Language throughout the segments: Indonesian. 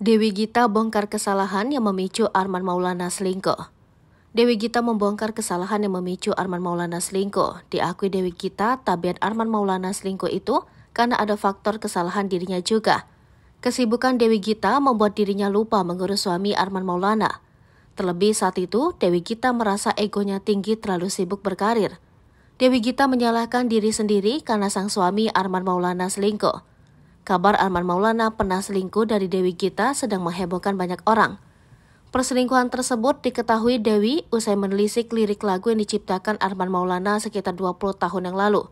Dewi Gita bongkar kesalahan yang memicu Arman Maulana selingkuh. Dewi Gita membongkar kesalahan yang memicu Arman Maulana selingkuh. Diakui Dewi Gita, tabiat Arman Maulana selingkuh itu karena ada faktor kesalahan dirinya juga. Kesibukan Dewi Gita membuat dirinya lupa mengurus suami Arman Maulana. Terlebih saat itu, Dewi Gita merasa egonya tinggi terlalu sibuk berkarir. Dewi Gita menyalahkan diri sendiri karena sang suami Arman Maulana selingkuh. Kabar Arman Maulana pernah selingkuh dari Dewi Gita sedang menghebohkan banyak orang. Perselingkuhan tersebut diketahui Dewi usai menelisik lirik lagu yang diciptakan Arman Maulana sekitar 20 tahun yang lalu.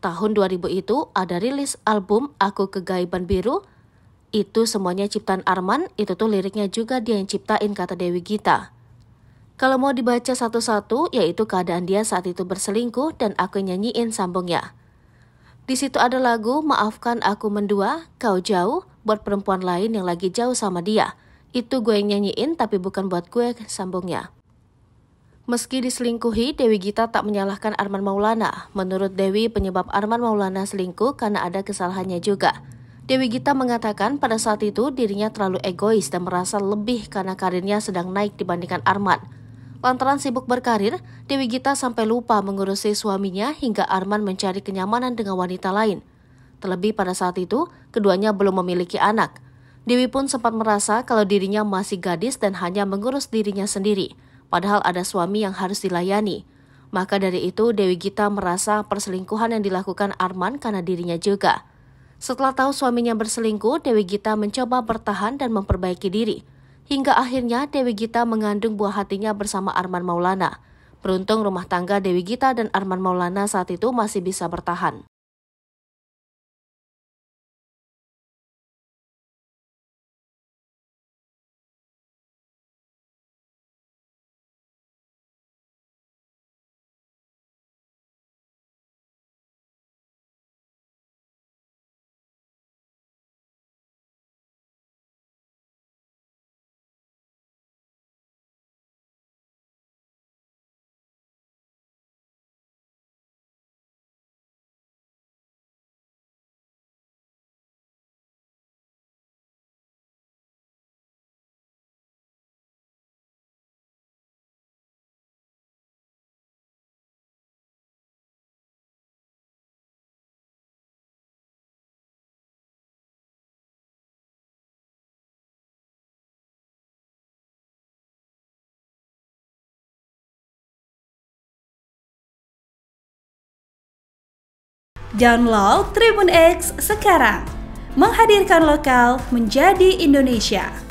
Tahun 2000 itu ada rilis album Aku Kegaiban Biru. Itu semuanya ciptaan Arman, itu tuh liriknya juga dia yang ciptain, kata Dewi Gita. Kalau mau dibaca satu-satu, yaitu keadaan dia saat itu berselingkuh dan aku nyanyiin, sambungnya. Di situ ada lagu Maafkan Aku Mendua, Kau Jauh, buat perempuan lain yang lagi jauh sama dia. Itu gue yang nyanyiin tapi bukan buat gue, sambungnya. Meski diselingkuhi, Dewi Gita tak menyalahkan Arman Maulana. Menurut Dewi, penyebab Arman Maulana selingkuh karena ada kesalahannya juga. Dewi Gita mengatakan pada saat itu dirinya terlalu egois dan merasa lebih karena karirnya sedang naik dibandingkan Arman. Lantaran sibuk berkarir, Dewi Gita sampai lupa mengurusi suaminya hingga Arman mencari kenyamanan dengan wanita lain. Terlebih pada saat itu, keduanya belum memiliki anak. Dewi pun sempat merasa kalau dirinya masih gadis dan hanya mengurus dirinya sendiri, padahal ada suami yang harus dilayani. Maka dari itu, Dewi Gita merasa perselingkuhan yang dilakukan Arman karena dirinya juga. Setelah tahu suaminya berselingkuh, Dewi Gita mencoba bertahan dan memperbaiki diri. Hingga akhirnya Dewi Gita mengandung buah hatinya bersama Arman Maulana. Beruntung rumah tangga Dewi Gita dan Arman Maulana saat itu masih bisa bertahan. Download Tribun X sekarang, menghadirkan lokal menjadi Indonesia.